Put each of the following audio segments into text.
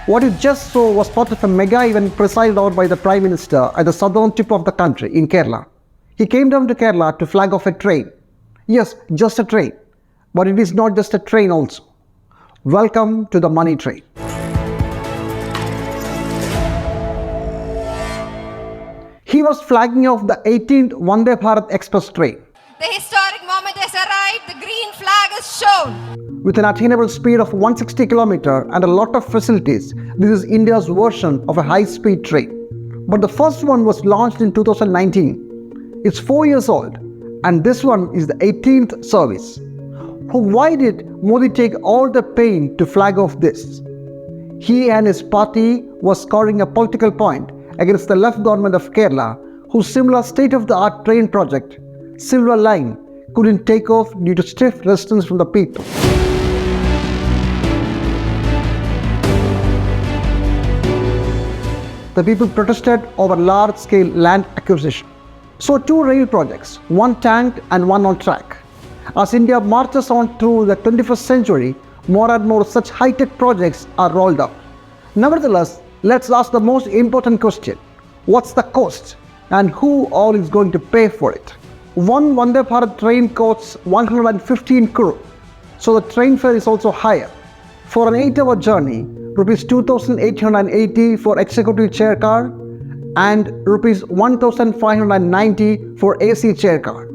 What you just saw was part of a mega event presided over by the Prime Minister at the southern tip of the country in Kerala. He came down to Kerala to flag off a train. Yes, just a train. But it is not just a train also. Welcome to the money train. He was flagging off the 18th Vande Bharat Express train. The historic moment has arrived. The green flag is shown. With an attainable speed of 160 km and a lot of facilities, this is India's version of a high-speed train. But the first one was launched in 2019. It's 4 years old, and this one is the 18th service. Why did Modi take all the pain to flag off this? He and his party were scoring a political point against the left government of Kerala, whose similar state-of-the-art train project, Silver Line, couldn't take off due to stiff resistance from the people. The people protested over large-scale land acquisition. So 2 rail projects, one tanked and one on track. As India marches on through the 21st century, more and more such high-tech projects are rolled out. Nevertheless, let's ask the most important question. What's the cost and who all is going to pay for it? One Vande Bharat train costs 115 crore. So the train fare is also higher. For an 8-hour journey, rupees 2,880 for executive chair car and rupees 1,590 for AC chair car.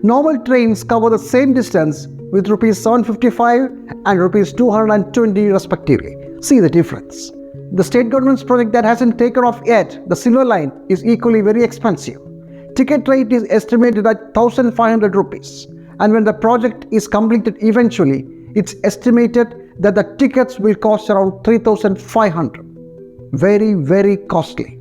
Normal trains cover the same distance with rupees 755 and rupees 220 respectively. See the difference. The state government's project that hasn't taken off yet, the Silver Line, is equally very expensive. Ticket rate is estimated at 1,500 rupees. And when the project is completed eventually, it's estimated that the tickets will cost around 3,500. Very, very costly.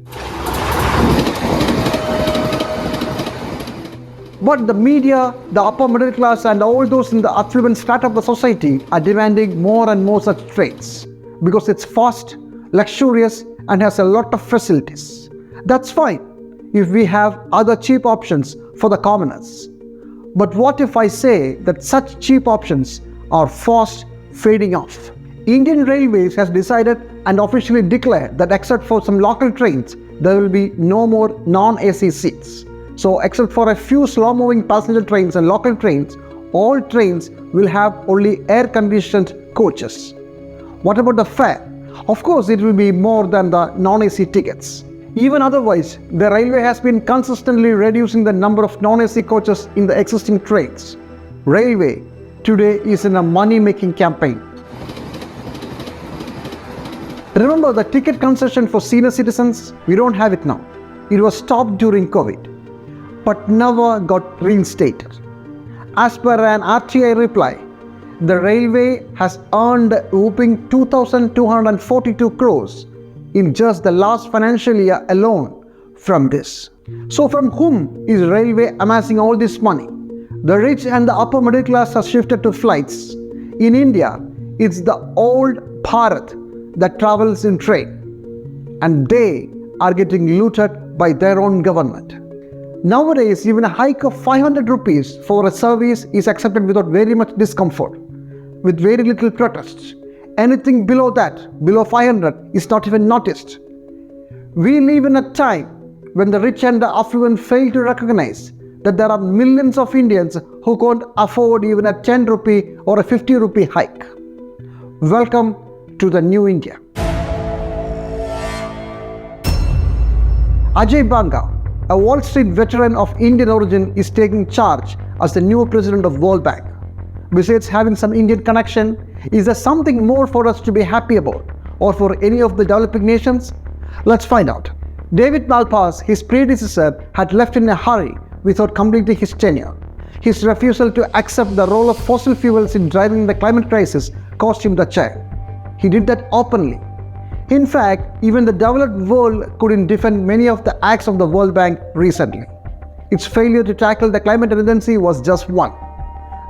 But the media, the upper middle class and all those in the affluent strata of the society are demanding more and more such trains because it's fast, luxurious and has a lot of facilities. That's fine if we have other cheap options for the commoners. But what if I say that such cheap options are fast fading off? Indian Railways has decided and officially declared that except for some local trains, there will be no more non-AC seats. So except for a few slow-moving passenger trains and local trains, all trains will have only air-conditioned coaches. What about the fare? Of course, it will be more than the non-AC tickets. Even otherwise, the railway has been consistently reducing the number of non-AC coaches in the existing trains. Railway today is in a money-making campaign. Remember the ticket concession for senior citizens? We don't have it now. It was stopped during COVID, but never got reinstated. As per an RTI reply, the railway has earned a whopping 2,242 crores in just the last financial year alone from this. So from whom is railway amassing all this money? The rich and the upper middle class have shifted to flights. In India, it's the old Bharat that travels in train, and they are getting looted by their own government. Nowadays, even a hike of 500 rupees for a service is accepted without very much discomfort, with very little protests. Anything below that, below 500, is not even noticed. We live in a time when the rich and the affluent fail to recognize that there are millions of Indians who can't afford even a 10 rupee or a 50 rupee hike. Welcome to the new India. Ajay Banga, a Wall Street veteran of Indian origin, is taking charge as the new president of World Bank. Besides having some Indian connection, is there something more for us to be happy about, or for any of the developing nations? Let's find out. David Malpass, his predecessor, had left in a hurry without completing his tenure. His refusal to accept the role of fossil fuels in driving the climate crisis cost him the chair. He did that openly. In fact, even the developed world couldn't defend many of the acts of the World Bank recently. Its failure to tackle the climate emergency was just one.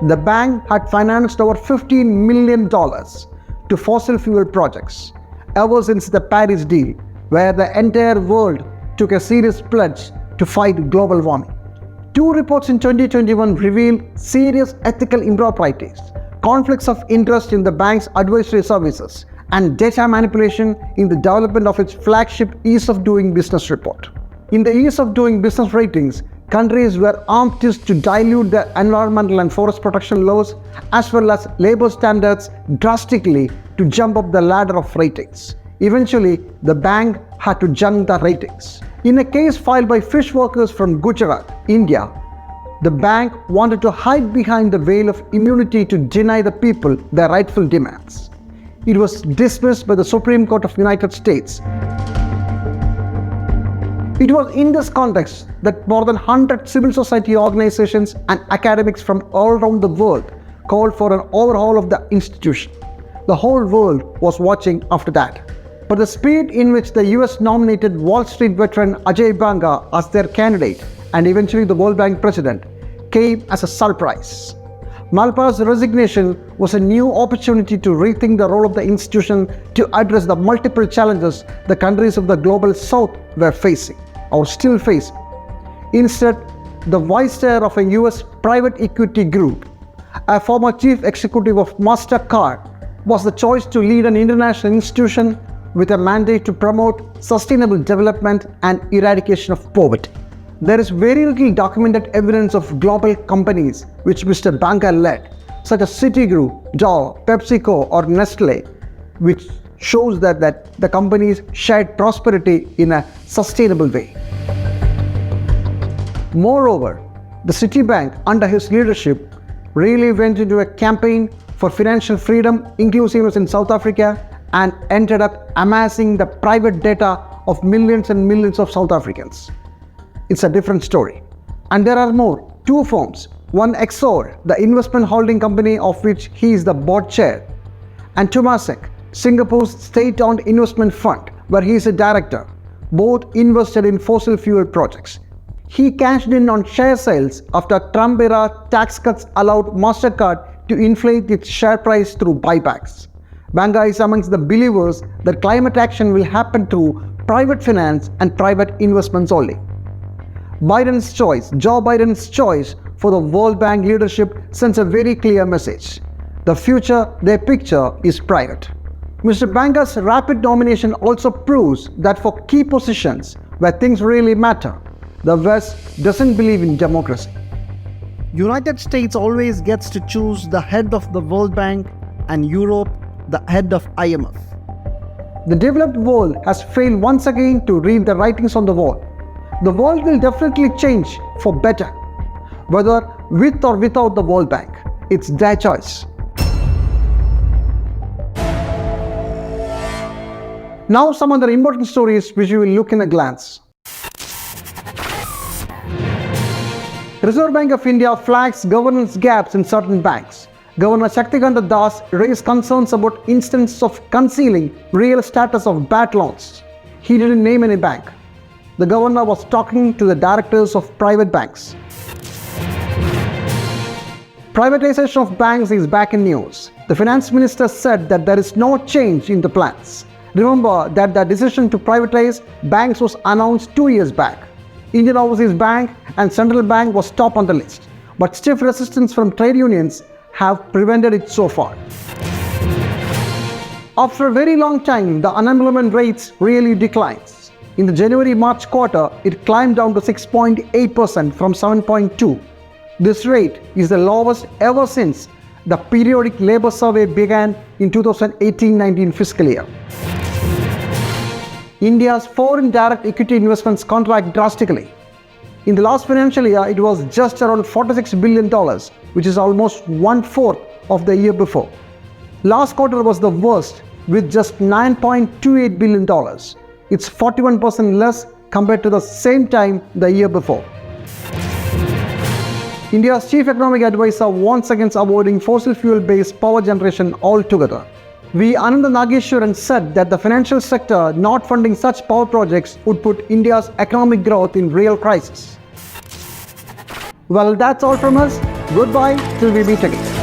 The bank had financed over $15 million to fossil fuel projects ever since the Paris deal, where the entire world took a serious pledge to fight global warming. 2 reports in 2021 revealed serious ethical improprieties, conflicts of interest in the bank's advisory services, and data manipulation in the development of its flagship Ease of Doing Business report. In the Ease of Doing Business ratings, countries were anxious to dilute their environmental and forest protection laws as well as labor standards drastically to jump up the ladder of ratings. Eventually, the bank had to junk the ratings. In a case filed by fish workers from Gujarat, India, the bank wanted to hide behind the veil of immunity to deny the people their rightful demands. It was dismissed by the Supreme Court of the United States. It was in this context that more than 100 civil society organizations and academics from all around the world called for an overhaul of the institution. The whole world was watching after that. But the speed in which the US nominated Wall Street veteran Ajay Banga as their candidate and eventually the World Bank president came as a surprise. Malpara's resignation was a new opportunity to rethink the role of the institution to address the multiple challenges the countries of the global south were facing or still facing. Instead, the vice chair of a US private equity group, a former chief executive of MasterCard, was the choice to lead an international institution with a mandate to promote sustainable development and eradication of poverty. There is very little documented evidence of global companies which Mr. Banga led, such as Citigroup, Dow, PepsiCo or Nestle, which shows that the companies shared prosperity in a sustainable way. Moreover, the Citibank under his leadership really went into a campaign for financial freedom, inclusiveness in South Africa, and ended up amassing the private data of millions and millions of South Africans. It's a different story. And there are more. Two firms, one Exor, the investment holding company of which he is the board chair, and Temasek, Singapore's state-owned investment fund, where he is a director, both invested in fossil fuel projects. He cashed in on share sales after Trump-era tax cuts allowed MasterCard to inflate its share price through buybacks. Banga is amongst the believers that climate action will happen through private finance and private investments only. Joe Biden's choice for the World Bank leadership sends a very clear message. The future they picture is private. Mr. Banga's rapid nomination also proves that for key positions where things really matter, the West doesn't believe in democracy. United States always gets to choose the head of the World Bank and Europe the head of IMF. The developed world has failed once again to read the writings on the wall. The world will definitely change for better, whether with or without the World Bank. It's their choice. Now some other important stories which we will look in a glance. Reserve Bank of India flags governance gaps in certain banks. Governor Shaktikanta Das raised concerns about instances of concealing real status of bad loans. He didn't name any bank. The governor was talking to the directors of private banks. Privatization of banks is back in news. The finance minister said that there is no change in the plans. Remember that the decision to privatize banks was announced 2 years back. Indian Overseas Bank and Central Bank was top on the list, but stiff resistance from trade unions have prevented it so far. After a very long time, the unemployment rates really declines. In the January-March quarter, it climbed down to 6.8% from 7.2%. This rate is the lowest ever since the periodic labor survey began in 2018-19 fiscal year. India's foreign direct equity investments contract drastically. In the last financial year, it was just around $46 billion, which is almost 1/4 of the year before. Last quarter was the worst, with just $9.28 billion. It's 41% less compared to the same time the year before. India's chief economic advisor warns against avoiding fossil fuel-based power generation altogether. V. Ananda Nageshwaran said that the financial sector not funding such power projects would put India's economic growth in real crisis. Well, that's all from us. Goodbye till we meet again.